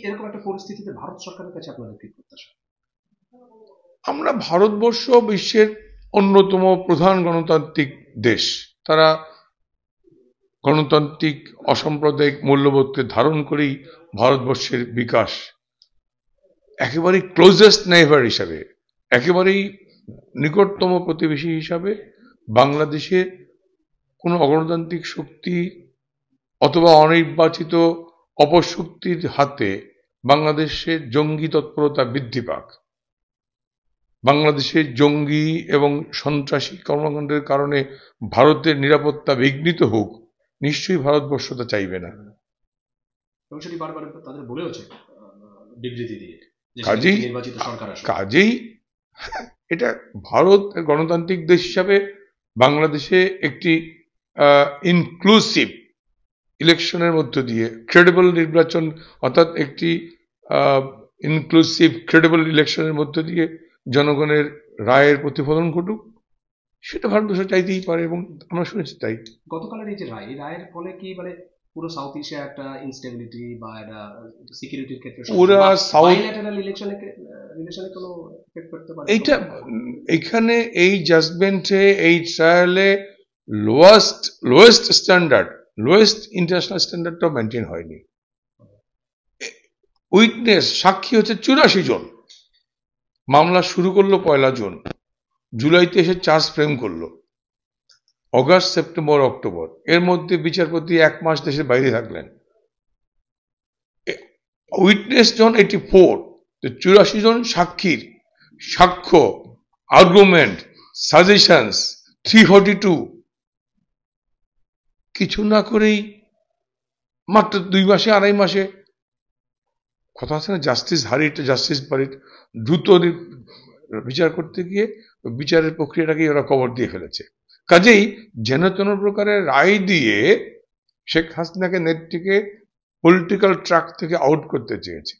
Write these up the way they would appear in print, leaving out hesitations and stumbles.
এরকম একটা পরিস্থিতিতে ভারত সরকারের কাছে আপনাদের কি প্রত্যাশা? আমরা ভারতবর্ষ বিশ্বের অন্যতম প্রধান গণতান্ত্রিক দেশ। তারা গণতান্ত্রিক অসাম্প্রদায়িক মূল্যবোধকে ধারণ করেই ভারতবর্ষের বিকাশ। একেবারেই ক্লোজেস্ট নেইবার হিসাবে, একেবারেই নিকটতম প্রতিবেশী হিসাবে বাংলাদেশের কোনো অগণতান্ত্রিক শক্তি অথবা অনির্বাচিত অপশক্তির হাতে বাংলাদেশের জঙ্গি তৎপরতা বৃদ্ধি পাক, বাংলাদেশের জঙ্গি এবং সন্ত্রাসী কর্মকাণ্ডের কারণে ভারতের নিরাপত্তা বিঘ্নিত হোক, নিশ্চয়ই ভারতবর্ষ তা চাইবে না। এবং সেটি বারবার তাদের বলেওছে বিবৃতি দিয়ে, কাজেই নির্বাচিত সরকার আসবে। কাজেই এটা ভারত গণতান্ত্রিক দেশ হিসাবে বাংলাদেশে একটি ইনক্লুসিভ ইলেকশনের মধ্য দিয়ে ক্রেডিবল নির্বাচন, অর্থাৎ একটি ইনক্লুসিভ ক্রেডিবল ইলেকশনের মধ্য দিয়ে জনগণের রায়ের প্রতিফলন ঘটুক, সেটা ভারতবর্ষ চাইতেই পারে এবং আমরা শুনেছি তাই। গতকালের এই যে রায়, এই রায়ের ফলে কি মানে পুরো সাউথ এশিয়া একটা ইনস্টেবিলিটি বা একটা সিকিউরিটির ক্ষেত্রে পুরা সাউথ রিলেশনে কোনো এফেক্ট করতে পারে? এইটা এখানে এই জাজমেন্টে, এই ট্রায়ালে লোয়েস্ট স্ট্যান্ডার্ড, লোয়েস্ট ইন্টারন্যাশনাল স্ট্যান্ডার্ডটাও মেনটেন হয়নি। উইটনেস সাক্ষী হচ্ছে 84 জন। মামলা শুরু করলো 1 জুন, জুলাইতে এসে চার্জ ফ্রেম করলো, অগাস্ট, সেপ্টেম্বর, অক্টোবর, এর মধ্যে বিচারপতি 1 মাস দেশের বাইরে থাকলেন। উইটনেস জন 84, 84 জন সাক্ষীর সাক্ষ্য, আর্গুমেন্ট, সাজেশনস 342 কিছু না করেই মাত্র 2 মাসে, 2.5 মাসে, কথা আছে না, জাস্টিস হারিট জাস্টিস বারিট, দ্রুত বিচার করতে গিয়ে বিচারের প্রক্রিয়াটাকে ওরা কবর দিয়ে ফেলেছে। কাজেই যেন তেন প্রকারের রায় দিয়ে শেখ হাসিনাকে নেত্রীকে পলিটিক্যাল ট্র্যাক থেকে আউট করতে চেয়েছে।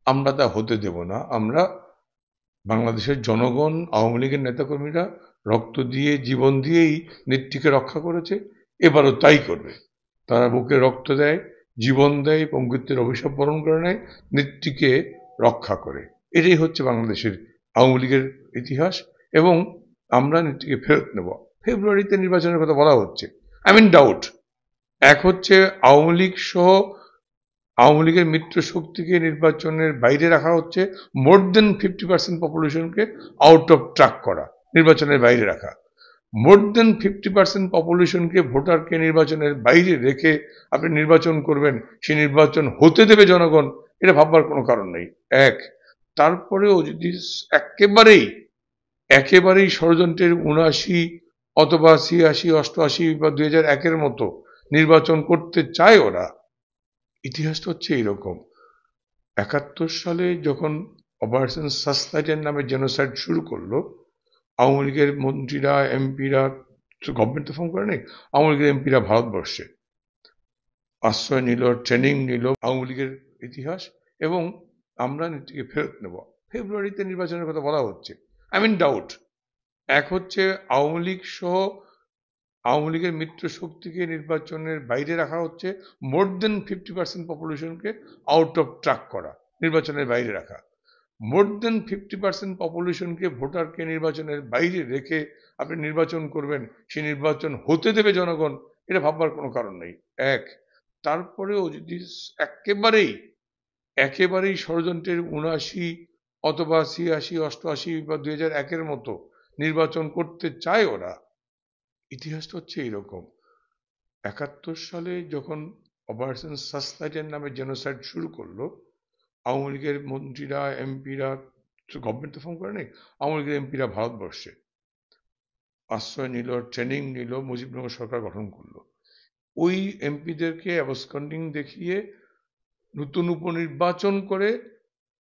আমরা তা হতে দেব না। আমরা বাংলাদেশের জনগণ, আওয়ামী লীগের নেতাকর্মীরা রক্ত দিয়ে, জীবন দিয়েই নেত্রীকে রক্ষা করেছে, এবারও তাই করবে। তারা বুকে রক্ত দেয়, জীবন দেয়, পঙ্গুত্বের অভিশাপ বরণ করে নেয় নেত্রীকে রক্ষা করে। এটাই হচ্ছে বাংলাদেশের আওয়ামী লীগের ইতিহাস এবং আমরা নেত্রীকে ফেরত নেব। ফেব্রুয়ারিতে নির্বাচনের কথা বলা হচ্ছে, আই মিন ডাউট। এক হচ্ছে আওয়ামী লীগ সহ আওয়ামী লীগের মিত্র শক্তিকে নির্বাচনের বাইরে রাখা হচ্ছে, মোর দেন 50% পপুলেশনকে আউট অফ ট্র্যাক করা, নির্বাচনের বাইরে রাখা। মোর দেন 50% পপুলেশনকে, ভোটারকে নির্বাচনের বাইরে রেখে আপনি নির্বাচন করবেন, সেই নির্বাচন হতে দেবে জনগণ, এটা ভাববার কোনো কারণ নেই। এক, তারপরেও যদি একেবারেই ষড়যন্ত্রের 79 অথবা 86, 88 বা 2001-এর মতো নির্বাচন করতে চায় ওরা, ইতিহাসটা হচ্ছে এইরকম। 71 সালে যখন অপারেশন সাসলাইটের নামে জেনোসাইড শুরু করলো, আওয়ামী লীগের মন্ত্রীরা, এমপিরা, গভর্নমেন্ট তো ফর্ম করে নেই, আওয়ামী লীগের এমপিরা ভারতবর্ষে আশ্রয় নিল, ট্রেনিং নিল, আওয়ামী লীগের ইতিহাস, এবং আমরা নেত্রীকে ফেরত নেব। ফেব্রুয়ারিতে নির্বাচনের কথা বলা হচ্ছে, আই মিন ডাউট। এক হচ্ছে আওয়ামী লীগ সহ আওয়ামী লীগের মিত্র শক্তিকে নির্বাচনের বাইরে রাখা হচ্ছে, মোর দেন 50% পপুলেশনকে আউট অফ ট্র্যাক করা, নির্বাচনের বাইরে রাখা। মোর দেন 50% পপুলেশনকে, ভোটারকে নির্বাচনের বাইরে রেখে আপনি নির্বাচন করবেন, সেই নির্বাচন হতে দেবে জনগণ, এটা ভাববার কোনো কারণ নেই। এক, তারপরেও যদি একেবারেই ষড়যন্ত্রের 79 অথবা 86, 88 বা 2001-এর মতো নির্বাচন করতে চায় ওরা, ইতিহাসটা হচ্ছে এইরকম। 71 সালে যখন অপারেশন সাসলাইটের নামে জেনোসাইড শুরু করলো, আওয়ামী লীগের মন্ত্রীরা, এমপিরা, গভর্নমেন্ট তো ফর্ম করে নেই, আওয়ামী লীগের এমপিরা ভারতবর্ষে আশ্রয় নিল, ট্রেনিং নিল, মুজিবনগর সরকার গঠন করলো। ওই এমপিদেরকে অ্যাবসকন্ডিং দেখিয়ে নতুন উপনির্বাচন করে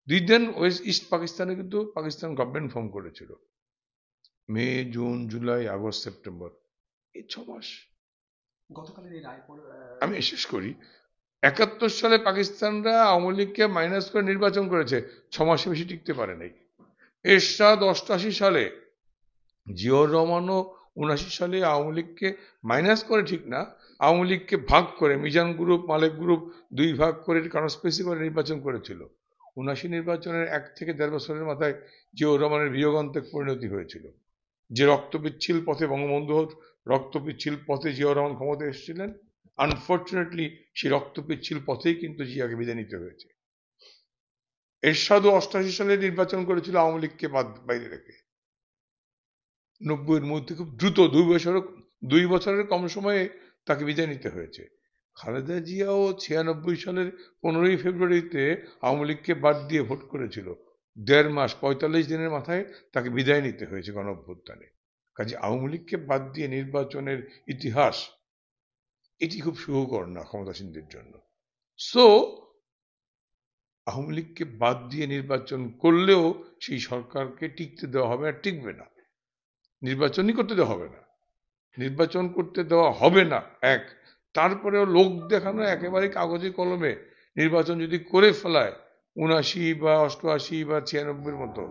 দিদেন ওয়েস্ট ইস্ট পাকিস্তানে কিন্তু পাকিস্তান গভর্নমেন্ট ফর্ম করেছিল। মে, জুন, জুলাই, আগস্ট, সেপ্টেম্বর, এই 6 মাস। গতকালের এই রায় আমি শেষ করি। 71 সালে পাকিস্তানরা আওয়ামী লীগকে মাইনাস করে নির্বাচন করেছে, 6 মাসে বেশি টিকতে পারে নাই। এরশাদ 88 সালে, জিয়াউর রহমানও 79 সালে আওয়ামী লীগকে মাইনাস করে ঠিক না, আওয়ামী লীগকে ভাগ করে মিজান গ্রুপ মালেক গ্রুপ দুই ভাগ করে কনস্পিরেসি করে নির্বাচন করেছিল। 79 নির্বাচনের 1 থেকে 1.5 বছরের মাথায় জিয়াউর রহমানের বিয়োগান্তক পরিণতি হয়েছিল। যে রক্তপিচ্ছিল পথে বঙ্গবন্ধু রক্তপিচ্ছিল পথে জিয়াউর রহমান ক্ষমতায় এসেছিলেন, আনফর্চুনেটলি সেই রক্তপিচ্ছিল পথেই কিন্তু জিয়াকে বিদায় নিতে হয়েছে। এরশাদও 88 সালে নির্বাচন করেছিল আওয়ামী লীগকে বাইরে রেখে। 90-এর মধ্যে খুব দ্রুত 2 বছরের কম সময়ে তাকে বিদায় নিতে হয়েছে। খালেদা জিয়াও 96 সালের 15ই ফেব্রুয়ারিতে আওয়ামী লীগকে বাদ দিয়ে ভোট করেছিল। 1.5 মাস 45 দিনের মাথায় তাকে বিদায় নিতে হয়েছে গণঅভ্যুত্থানে। কাজে আওয়ামী লীগকে বাদ দিয়ে নির্বাচনের ইতিহাস এটি খুব সুখকর না ক্ষমতাসীনদের জন্য। সো আওয়ামী লীগকে বাদ দিয়ে নির্বাচন করলেও সেই সরকারকে টিকতে দেওয়া হবে না, টিকবে না। নির্বাচনই করতে দেওয়া হবে না, নির্বাচন করতে দেওয়া হবে না। তারপরেও লোক দেখানো একেবারে কাগজে কলমে নির্বাচন যদি করে ফেলায় 79 বা 88 বা 96-এর মতো,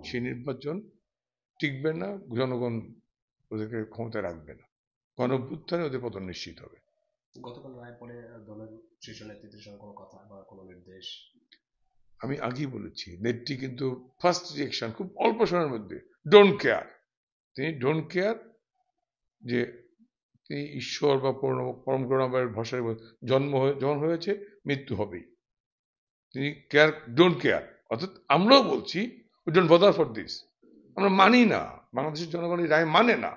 সেই নির্বাচন টিকবে না, জনগণ ওদেরকে ক্ষমতায় রাখবে না, গণঅভ্যুত্থানে ওদের পতন নিশ্চিত হবে। গতকাল রায় পরে দলের শীর্ষ নেতৃত্বের সঙ্গে কোনো কথা বা কোনো নির্দেশ? আমি আগেই বলেছি, নেত্রী কিন্তু ফার্স্ট রিয়েকশন খুব অল্প সময়ের মধ্যে ডোন্ট কেয়ার। তিনি ডোন্ট কেয়ার যে তিনি ঈশ্বর বা পরম করুণাময়ের ভাষায় জন্ম হয়েছে, মৃত্যু হবেই। তিনি ডোন্ট কেয়ার। অর্থাৎ আমরাও বলছি we don't bother for this. আমরা মানি না, বাংলাদেশের জনগণ এই রায় মানে না।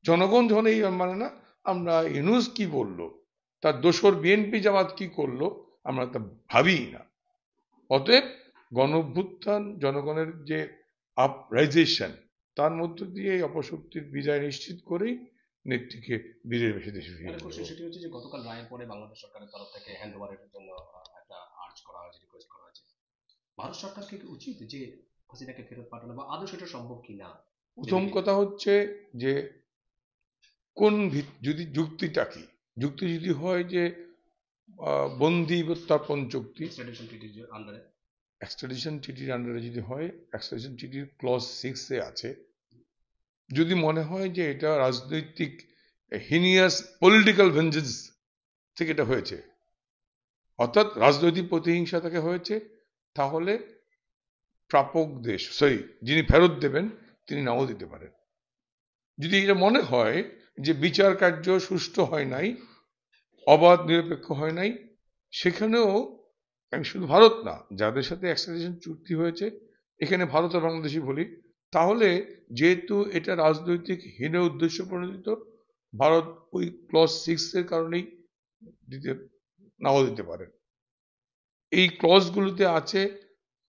জনগণ যখন এই মানে না, আমরা ইউনূস কি বললো, তার দোসর বিএনপি জামাত কি করলো, আমরা তা ভাবি না। অতএব গণঅভ্যুত্থান, জনগণের যে আপরাইজেশন, তার মধ্য দিয়ে এই অপশক্তির বিজয় নিশ্চিত করেই নেত্রীকে বীরের বেশি দেশে ফিরে। সেটি হচ্ছে যে গতকাল রায়ের পরে বাংলাদেশ সরকারের তরফ থেকে হ্যান্ড ওভারের জন্য একটা আর্জ করা হয়েছে, রিকোয়েস্ট করা হয়েছে। ভারত সরকারকে কি উচিত যে হাসিনাকে ফেরত পাঠানো, বা আদৌ সেটা সম্ভব কিনা? প্রথম কথা হচ্ছে যে কোন যদি যুক্তিটা কি, যুক্তি যদি হয় যে বন্দি প্রত্যার্পণ চুক্তি, এক্সট্রাডিশন ট্রিটির আন্ডারে যদি হয়, এক্সট্রাডিশন ট্রিটির ক্লজ 6-এ আছে, যদি মনে হয় যে এটা রাজনৈতিক হিনিয়াস পলিটিক্যাল ভেঞ্জেন্স থেকে এটা হয়েছে, অর্থাৎ রাজনৈতিক প্রতিহিংসা থেকে হয়েছে, তাহলে প্রাপক দেশ যিনি ফেরত দেবেন তিনি নাও দিতে পারেন। যদি এটা মনে হয় যে বিচার কার্য সুষ্ঠু হয় নাই, অবাধ নিরপেক্ষ হয় নাই, সেখানেও আমি শুধু ভারত না, যাদের সাথে এক্সট্রাডিশন চুক্তি হয়েছে, এখানে ভারত আর বাংলাদেশই বলি, তাহলে যেহেতু এটা রাজনৈতিক হীন উদ্দেশ্য প্রণোদিত, ভারত ওই ক্লজ 6-এর কারণেই নাও দিতে পারে। এই ক্লজগুলোতে আছে